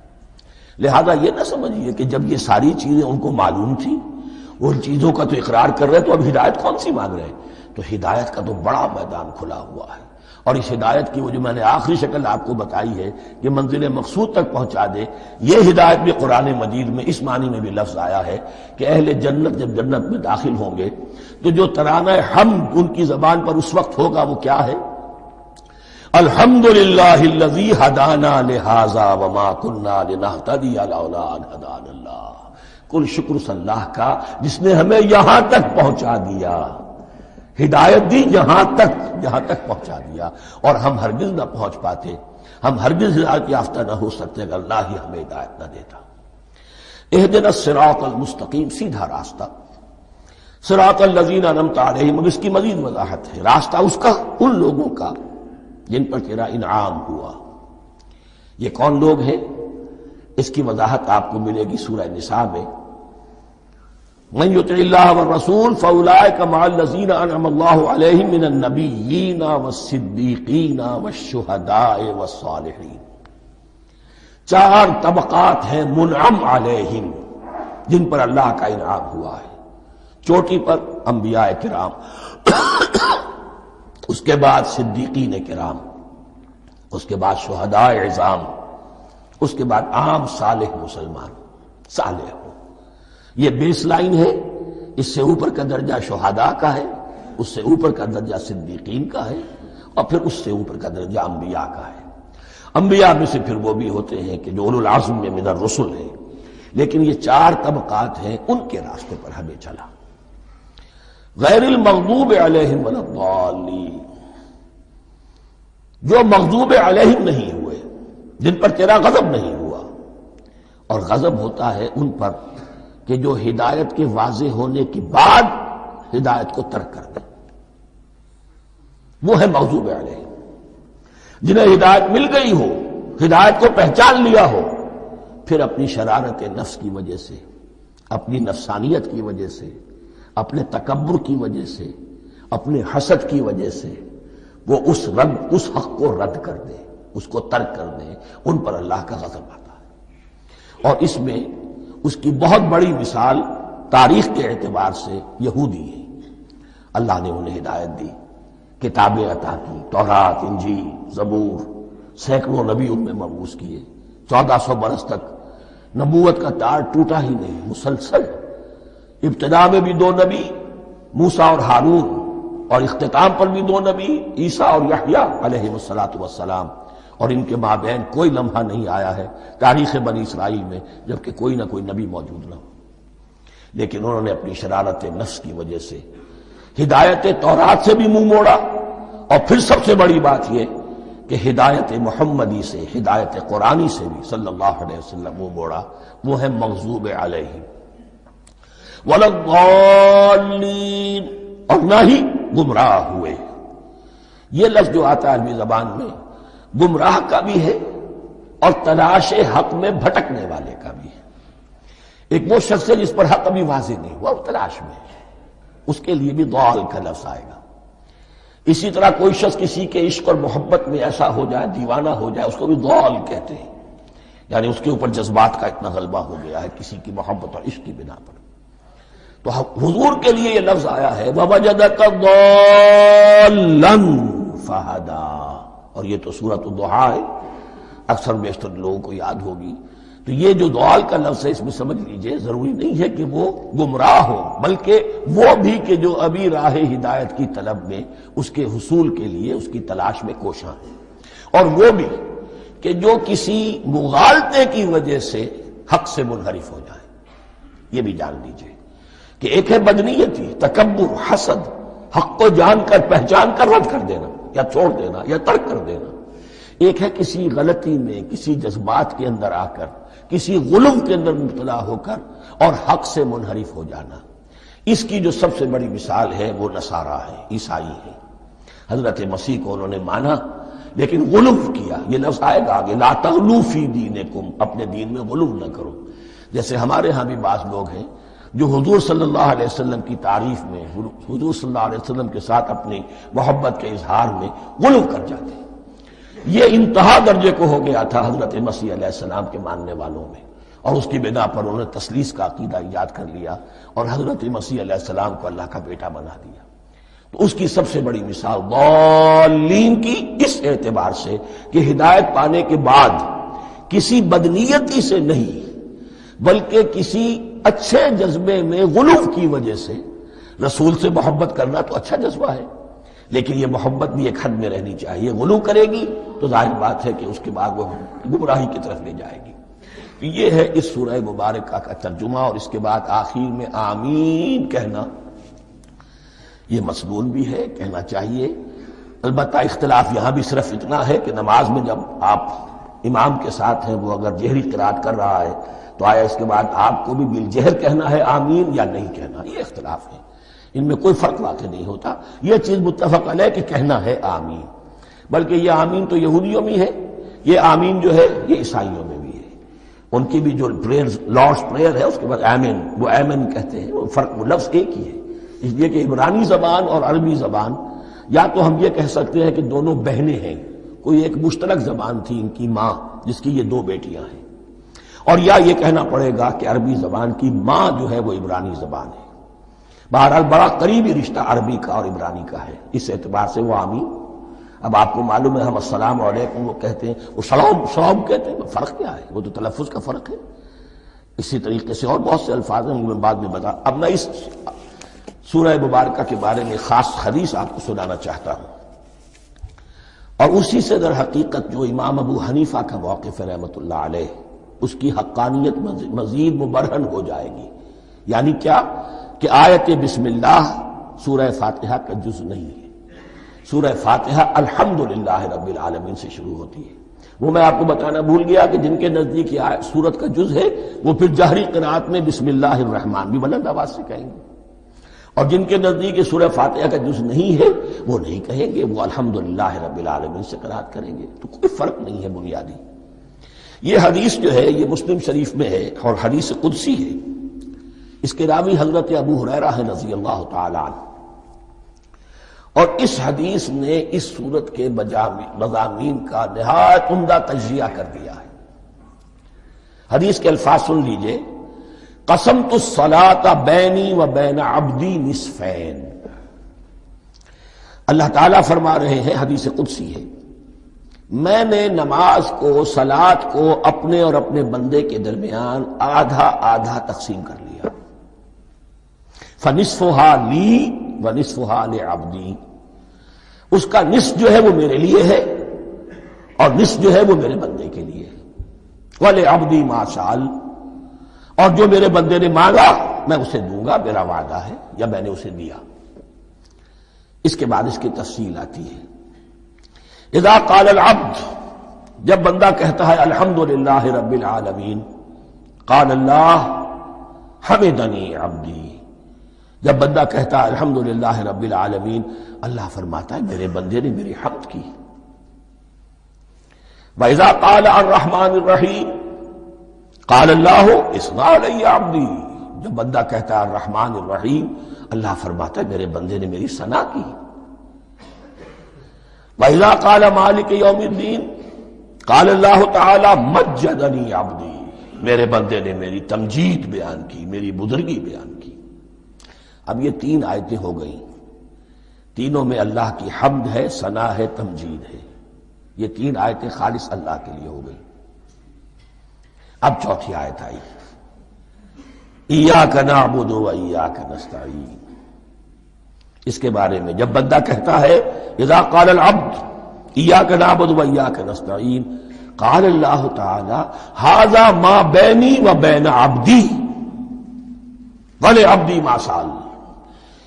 لہذا یہ نہ سمجھیے کہ جب یہ ساری چیزیں ان کو معلوم تھی، ان چیزوں کا تو اقرار کر رہے تو اب ہدایت کون سی مانگ رہے ہیں؟ تو ہدایت کا تو بڑا میدان کھلا ہوا ہے، اور اس ہدایت کی وہ جو میں نے آخری شکل آپ کو بتائی ہے کہ منزل مقصود تک پہنچا دے، یہ ہدایت بھی قرآن مجید میں اس معنی میں بھی لفظ آیا ہے کہ اہل جنت جب جنت میں داخل ہوں گے تو جو ترانہ حمد ان کی زبان پر اس وقت ہوگا وہ کیا ہے؟ الحمدللہ الذی ہدانا لہذا وما کننا لنہتدی لولا ان ہدانا اللہ۔ کل شکر اللہ کا جس نے ہمیں یہاں تک پہنچا دیا، ہدایت دی یہاں تک پہنچا دیا، اور ہم ہرگز نہ پہنچ پاتے، ہم ہرگز ہدایت یافتہ نہ ہو سکتے اگر اللہ ہی ہمیں ہدایت نہ دیتا۔ اہدنا الصراط المستقیم، سیدھا راستہ، صراط الذین انعمت علیہم، اب اس کی مزید وضاحت ہے، راستہ اس کا ان لوگوں کا جن پر تیرا انعام ہوا۔ یہ کون لوگ ہیں؟ اس کی وضاحت آپ کو ملے گی سورہ نساء میں۔ من یطع اللہ والرسول فاولئک مع الذین انعم اللہ علیہم من النبیین والصدیقین والشہداء والصالحین۔ چار طبقات ہیں منعم علیہم جن پر اللہ کا انعام ہوا ہے۔ چوٹی پر انبیاء کرام، اس کے بعد صدیقین کرام، اس کے بعد شہداء عظام، اس کے بعد عام صالح مسلمان، صالح ہو۔ یہ بیس لائن ہے، اس سے اوپر کا درجہ شہداء کا ہے، اس سے اوپر کا درجہ صدیقین کا ہے، اور پھر اس سے اوپر کا درجہ انبیاء کا ہے۔ انبیاء میں سے پھر وہ بھی ہوتے ہیں کہ جو اولو العزم میں من الرسل ہیں، لیکن یہ چار طبقات ہیں، ان کے راستے پر ہمیں چلا۔ غیر المغضوب علیہم ولا الضالین، جو مغضوب علیہم نہیں ہوئے، جن پر تیرا غضب نہیں ہوا، اور غضب ہوتا ہے ان پر کہ جو ہدایت کے واضح ہونے کے بعد ہدایت کو ترک کر دے، وہ ہے مغضوب علیہم۔ جنہیں ہدایت مل گئی ہو، ہدایت کو پہچان لیا ہو، پھر اپنی شرارت نفس کی وجہ سے، اپنی نفسانیت کی وجہ سے، اپنے تکبر کی وجہ سے، اپنے حسد کی وجہ سے وہ اس حق کو رد کر دے، اس کو ترک کر دے، ان پر اللہ کا غضب آتا ہے۔ اور اس میں اس کی بہت بڑی مثال تاریخ کے اعتبار سے یہودی ہے۔ اللہ نے انہیں ہدایت دی، کتابیں عطا کی، تورات، انجیل، زبور، سینکڑوں نبی ان میں مبعوث کیے، 1400 برس تک نبوت کا تار ٹوٹا ہی نہیں، مسلسل۔ ابتدا میں بھی 2 نبی، موسیٰ اور ہارون، اور اختتام پر بھی 2 نبی، عیسیٰ اور یحییٰ علیہ السلام، اور ان کے مابین کوئی لمحہ نہیں آیا ہے تاریخ بنی اسرائیل میں جبکہ کوئی نہ کوئی نبی موجود نہ ہو۔ لیکن انہوں نے اپنی شرارت نفس کی وجہ سے ہدایت تورات سے بھی منہ موڑا، اور پھر سب سے بڑی بات یہ کہ ہدایت محمدی سے، ہدایت قرآنی سے بھی صلی اللہ علیہ وسلم منہ موڑا، وہ ہے مغضوب علیہم ولا الضالین، اور نہ ہی گمراہ ہوئے۔ یہ لفظ جو آتا ہے عربی زبان میں گمراہ کا بھی ہے اور تلاش حق میں بھٹکنے والے کا بھی ہے۔ ایک وہ شخص ہے جس پر حق ابھی واضح نہیں ہوا، وہ تلاش میں ہے، اس کے لیے بھی ضال کا لفظ آئے گا۔ اسی طرح کوئی شخص کسی کے عشق اور محبت میں ایسا ہو جائے، دیوانہ ہو جائے، اس کو بھی ضال کہتے ہیں، یعنی اس کے اوپر جذبات کا اتنا غلبہ ہو گیا ہے کسی کی محبت اور عشق کی بنا پر۔ تو حضور کے لیے یہ لفظ آیا ہے وَوَجَدَكَ ضَالًّا فَهَدَىٰ، اور یہ تو سورۃ الضحیٰ ہے، اکثر بیشتر لوگوں کو یاد ہوگی۔ تو یہ جو ضال کا لفظ ہے اس میں سمجھ لیجئے ضروری نہیں ہے کہ وہ گمراہ ہو، بلکہ وہ بھی کہ جو ابھی راہ ہدایت کی طلب میں، اس کے حصول کے لیے اس کی تلاش میں کوشاں ہے، اور وہ بھی کہ جو کسی مغالطے کی وجہ سے حق سے منحرف ہو جائے۔ یہ بھی جان لیجئے کہ ایک ہے بدنیتی، تکبر، حسد، حق کو جان کر پہچان کر رد کر دینا یا چھوڑ دینا یا ترک کر دینا، ایک ہے کسی غلطی میں، کسی جذبات کے اندر آ کر، کسی غلو کے اندر مبتلا ہو کر اور حق سے منحرف ہو جانا۔ اس کی جو سب سے بڑی مثال ہے وہ نصارہ ہے، عیسائی ہے۔ حضرت مسیح کو انہوں نے مانا لیکن غلو کیا، یہ لفظ آئے گا آگے، لا تغلو فی دینکم، اپنے دین میں غلو نہ کرو۔ جیسے ہمارے ہاں بھی بعض لوگ ہیں جو حضور صلی اللہ علیہ وسلم کی تعریف میں، حضور صلی اللہ علیہ وسلم کے ساتھ اپنی محبت کے اظہار میں غلو کر جاتے ہیں۔ یہ انتہا درجے کو ہو گیا تھا حضرت مسیح علیہ السلام کے ماننے والوں میں، اور اس کی بنا پر انہوں نے تثلیث کا عقیدہ ایجاد کر لیا اور حضرت مسیح علیہ السلام کو اللہ کا بیٹا بنا دیا۔ تو اس کی سب سے بڑی مثال ضالین کی اس اعتبار سے کہ ہدایت پانے کے بعد کسی بدنیتی سے نہیں بلکہ کسی اچھے جذبے میں غلو کی وجہ سے رسول سے محبت کرنا تو اچھا جذبہ ہے، لیکن یہ محبت بھی ایک حد میں رہنی چاہیے۔ غلو کرے گی تو ظاہر بات ہے کہ اس کے بعد وہ گمراہی کی طرف لے جائے گی۔ یہ ہے اس سورہ مبارکہ کا ترجمہ، اور اس کے بعد آخر میں آمین کہنا یہ مسنون بھی ہے، کہنا چاہیے۔ البتہ اختلاف یہاں بھی صرف اتنا ہے کہ نماز میں جب آپ امام کے ساتھ ہیں، وہ اگر جہری قرات کر رہا ہے تو آیا اس کے بعد آپ کو بھی بالجہر کہنا ہے آمین یا نہیں کہنا، یہ اختلاف ہے، ان میں کوئی فرق واقع نہیں ہوتا۔ یہ چیز متفق علیہ کہ کہنا ہے آمین، بلکہ یہ آمین تو یہودیوں میں ہے، یہ آمین جو ہے یہ عیسائیوں میں بھی ہے۔ ان کی بھی جو پریئر لارڈس پریئر ہے اس کے بعد آمین، وہ آمین کہتے ہیں، وہ فرق، وہ لفظ ایک ہی ہے، اس لیے کہ عبرانی زبان اور عربی زبان، یا تو ہم یہ کہہ سکتے ہیں کہ دونوں بہنیں ہیں، کوئی ایک مشترک زبان تھی ان کی ماں جس کی یہ دو بیٹیاں ہیں، اور یا یہ کہنا پڑے گا کہ عربی زبان کی ماں جو ہے وہ عبرانی زبان ہے۔ بہرحال بڑا قریبی رشتہ عربی کا اور عبرانی کا ہے، اس اعتبار سے وہ آمین۔ اب آپ کو معلوم ہے ہم السلام علیکم وہ کہتے ہیں، وہ سلام کہتے ہیں، فرق کیا ہے؟ وہ تو تلفظ کا فرق ہے۔ اسی طریقے سے اور بہت سے الفاظ ہیں، میں بعد میں بتا۔ اب میں اس سورہ مبارکہ کے بارے میں خاص حدیث آپ کو سنانا چاہتا ہوں، اور اسی سے در حقیقت جو امام ابو حنیفہ کا موقف ہے رحمۃ اللہ علیہ، اس کی حقانیت مزید مبرہن ہو جائے گی۔ یعنی کیا کہ آیت بسم اللہ سورہ فاتحہ کا جز نہیں ہے، سورہ فاتحہ الحمدللہ رب العالمین سے شروع ہوتی ہے۔ وہ میں آپ کو بتانا بھول گیا کہ جن کے نزدیک یہ سورت کا جز ہے وہ پھر جہری قرات میں بسم اللہ الرحمن بھی بلند آواز سے کہیں گے، اور جن کے نزدیک یہ سورہ فاتحہ کا جز نہیں ہے وہ نہیں کہیں گے، وہ الحمدللہ رب العالمین سے قرات کریں گے۔ تو کوئی فرق نہیں ہے بنیادی۔ یہ حدیث جو ہے یہ مسلم شریف میں ہے اور حدیث قدسی ہے، اس کے راوی حضرت ابو ہریرہ ہے رضی اللہ تعالی عنہ، اور اس حدیث نے اس سورت کے مضامین کا نہایت عمدہ تجزیہ کر دیا ہے۔ حدیث کے الفاظ سن لیجئے، قسمت الصلاۃ بینی و بین عبدی نصفین۔ اللہ تعالیٰ فرما رہے ہیں، حدیث قدسی ہے، میں نے نماز کو، صلاۃ کو اپنے اور اپنے بندے کے درمیان آدھا آدھا تقسیم کر لیا۔ فنصفها لی ونصفها لعبدی، اس کا نصف جو ہے وہ میرے لیے ہے اور نصف جو ہے وہ میرے بندے کے لیے ہے۔ ولعبدی ما سأل، اور جو میرے بندے نے مانگا میں اسے دوں گا، میرا وعدہ ہے یا میں نے اسے دیا۔ اس کے بعد اس کی تفصیل آتی ہے، اذا قال العبد، جب بندہ کہتا ہے الحمدللہ رب العالمین، قال اللہ حمدنی عبدی، جب بندہ کہتا ہے الحمدللہ رب العالمین، اللہ فرماتا ہے میرے بندے نے میری حمد کی۔ وَإِذَا قَالَ الرَّحْمَٰنِ الرَّحِيمِ قَالَ اللَّهُ اثْنَىٰ عَلَيَّ عَبْدِي، جب بندہ کہتا ہے الرحمن الرحیم، اللہ فرماتا ہے میرے بندے نے میری ثنا کی۔ وَإِذَا قَالَ مَالِكِ يَوْمِ الدِّينِ قَالَ اللَّهُ تَعَالَىٰ مَجَّدَنِي عَبْدِي، میرے بندے نے میری تمجید بیان کی، میری بزرگی بیان کی۔ اب یہ تین آیتیں ہو گئیں، تینوں میں اللہ کی حمد ہے، ثنا ہے، تمجید ہے۔ یہ تین آیتیں خالص اللہ کے لیے ہو گئی۔ اب چوتھی آیت آئی، ایاک نعبد و ایاک نستعین۔ اس کے بارے میں جب بندہ کہتا ہے اذا قال العبد ایاک نعبد و ایاک نستعین، قال اللہ تعالی ھذا ما بینی و بین عبدی ولعبدی ما سأل،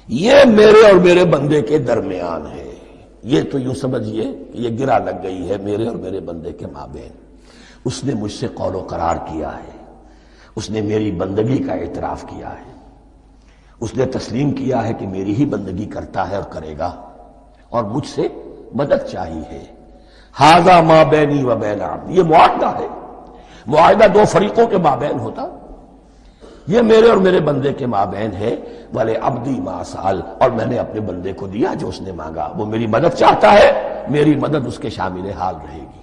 یہ میرے اور میرے بندے کے درمیان ہے. یہ تو یوں سمجھیے کہ یہ گرا لگ گئی ہے میرے اور میرے بندے کے مابین. اس نے مجھ سے قول و قرار کیا ہے، اس نے میری بندگی کا اعتراف کیا ہے، اس نے تسلیم کیا ہے کہ میری ہی بندگی کرتا ہے اور کرے گا، اور مجھ سے مدد چاہیے ہے. ھذا ما بینی و بین عبدی، یہ معاہدہ ہے. معاہدہ دو فریقوں کے مابین ہوتا، یہ میرے اور میرے بندے کے مابین ہے. وَلِ عَبْدِي مَا سَأَلَ، اور میں نے اپنے بندے کو دیا جو اس نے مانگا. وہ میری مدد چاہتا ہے، میری مدد اس کے شامل حال رہے گی.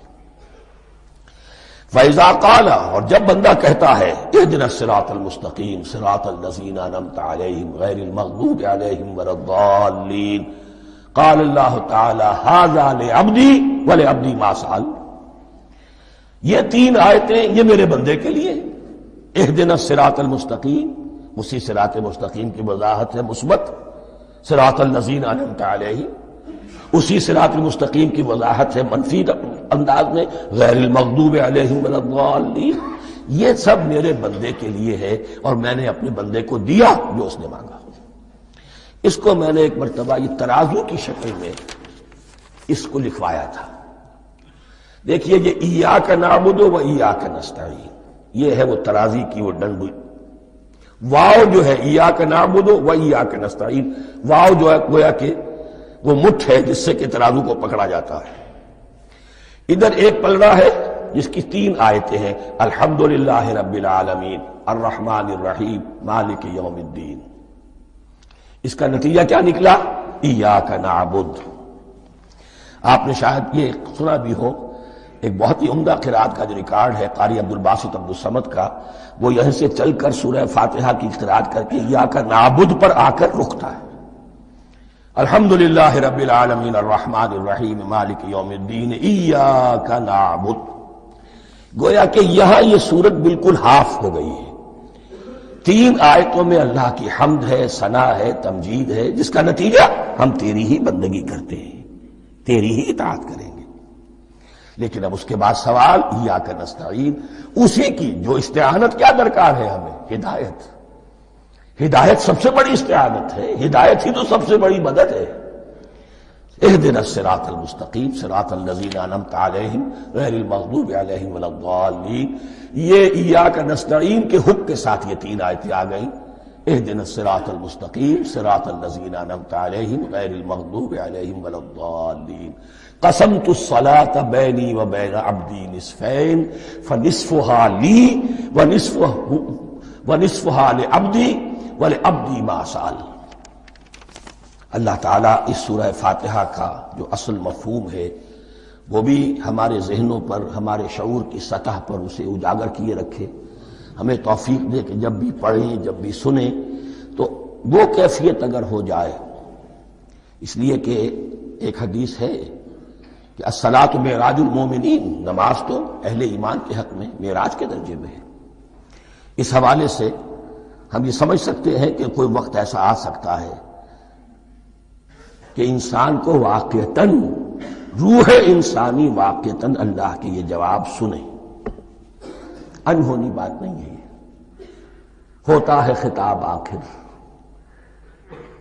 فَإِذَا قَالَ، اور جب بندہ کہتا ہے اهْدِنَا الصِّرَاطَ الْمُسْتَقِيمَ صِرَاطَ الَّذِينَ أَنْعَمْتَ عَلَيْهِمْ غَيْرِ الْمَغْضُوبِ عَلَيْهِمْ وَلَا الضَّالِّينَ، قال اللہ تعالی ھذا لعبدی ولعبدی ما سأل. یہ تین آیتیں یہ میرے بندے کے لیے. اهدنا الصراط المستقیم، اسی صراط مستقیم کی وضاحت ہے مثبت. صراط الذین انعمت علیہم، اسی صراط المستقیم کی وضاحت ہے منفی انداز میں غیر المغضوب علیہم ولا الضالین. یہ سب میرے بندے کے لیے ہے اور میں نے اپنے بندے کو دیا جو اس نے مانگا. اس کو میں نے ایک مرتبہ یہ ترازو کی شکل میں اس کو لکھوایا تھا. دیکھیے یہ ایاک نعبد و ایاک نستعین، یہ ہے وہ ترازی کی وہ ڈنڈی. واو جو ہے ایاک نعبد و ایاک نستعین، واو جو ہے گویا کہ وہ مٹھ ہے جس سے کہ ترازو کو پکڑا جاتا ہے. ادھر ایک پلڑا ہے جس کی تین آیتیں ہیں، الحمدللہ رب العالمین الرحمن الرحیم مالک یوم الدین. اس کا نتیجہ کیا نکلا؟ ایاک نعبد. آپ نے شاید یہ سنا بھی ہو، ایک بہت ہی عمدہ قرات کا جو ریکارڈ ہے قاری عبدالباسط عبدالصمد کا، وہ یہیں سے چل کر سورہ فاتحہ کی قرات کر کے ایاک نعبد پر آ کر رکتا ہے. الحمدللہ رب العالمین الرحمن الرحیم مالک یوم الدین ایاک نعبد. گویا کہ یہاں یہ صورت بالکل ہاف ہو گئی ہے. تین آیتوں میں اللہ کی حمد ہے، ثنا ہے، تمجید ہے، جس کا نتیجہ ہم تیری ہی بندگی کرتے ہیں، تیری ہی اطاعت کریں گے. لیکن اب اس کے بعد سوال ایاک نستعین، اسی کی جو استعانت کیا درکار ہے ہمیں؟ ہدایت. ہدایت سب سے بڑی استعانت ہے، ہدایت ہی تو سب سے بڑی مدد ہے. اهدنا الصراط المستقیم صراط الذین انعمت علیہم غیر المغضوب علیہم ولا الضالین. یہ ایاک نستعین کے حکم کے ساتھ یہ تین آیتیں آ گئیں. اهدنا الصراط المستقیم صراط الذین انعمت علیہم غیر المغضوب علیہم ولا الضالین. قسمت الصلاة بینی و بین عبدی نصفین فنصفها لی ونصفها لعبدی ولعبدی ما سأل. اللہ تعالیٰ اس سورہ فاتحہ کا جو اصل مفہوم ہے وہ بھی ہمارے ذہنوں پر، ہمارے شعور کی سطح پر اسے اجاگر کیے رکھے. ہمیں توفیق دے کہ جب بھی پڑھیں، جب بھی سنیں تو وہ کیفیت اگر ہو جائے. اس لیے کہ ایک حدیث ہے کہ الصلاۃ معراج المومنین، نماز تو اہل ایمان کے حق میں معراج کے درجے میں ہے. اس حوالے سے ہم یہ سمجھ سکتے ہیں کہ کوئی وقت ایسا آ سکتا ہے کہ انسان کو واقعتاً، روح انسانی واقعتاً اللہ کے یہ جواب سنے. انہونی بات نہیں ہے. ہوتا ہے خطاب آخر،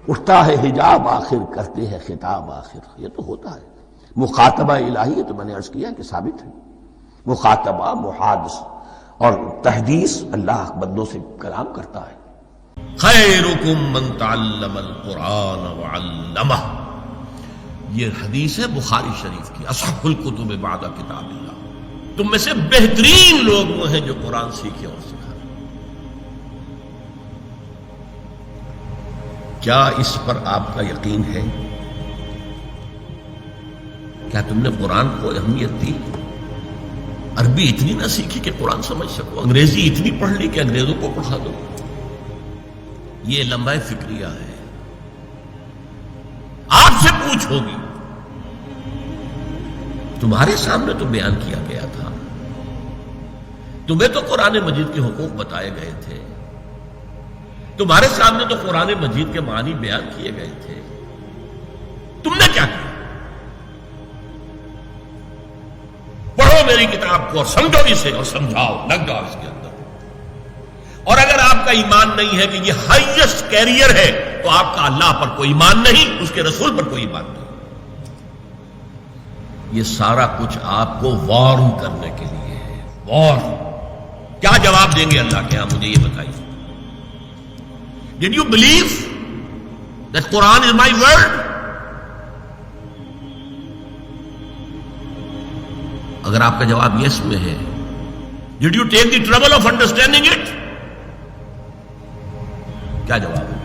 اٹھتا ہے حجاب آخر، کرتے ہیں خطاب آخر. یہ تو ہوتا ہے. مخاطبہ الہی ہے تو میں نے عرض کیا کہ ثابت ہے. مخاطبہ، محادث اور تحدیث اللہ بندوں سے کلام کرتا ہے. خیرکم من تعلم القرآن وعلمہ، یہ حدیث ہے بخاری شریف کی، اصح الکتب بعد کتاب اللہ. تم میں سے بہترین لوگ وہ ہیں جو قرآن سیکھے اور سکھائے. کیا اس پر آپ کا یقین ہے؟ کیا تم نے قرآن کو اہمیت دی؟ عربی اتنی نہ سیکھی کہ قرآن سمجھ سکو، انگریزی اتنی پڑھ لی کہ انگریزوں کو پڑھا دو. یہ لمبا فکریہ ہے. آپ سے پوچھ ہوگی، تمہارے سامنے تو بیان کیا گیا تھا، تمہیں تو قرآن مجید کے حقوق بتائے گئے تھے، تمہارے سامنے تو قرآن مجید کے معنی بیان کیے گئے تھے، تم نے کیا کیا؟ پڑھو میری کتاب کو اور سمجھو اسے اور سمجھاؤ، لگ جاؤ اس کے اندر. اور اگر آپ کا ایمان نہیں ہے کہ یہ ہائیسٹ کیریئر ہے تو آپ کا اللہ پر کوئی ایمان نہیں، اس کے رسول پر کوئی ایمان نہیں۔ یہ سارا کچھ آپ کو وارن کرنے کے لیے ہے۔ وارن کیا جواب دیں گے اللہ کے ہاں؟ مجھے یہ بتائیے۔ Did you believe that Quran is my word? اگر آپ کا جواب یس میں ہے، Did you take the trouble of understanding it? کیا جواب ہے؟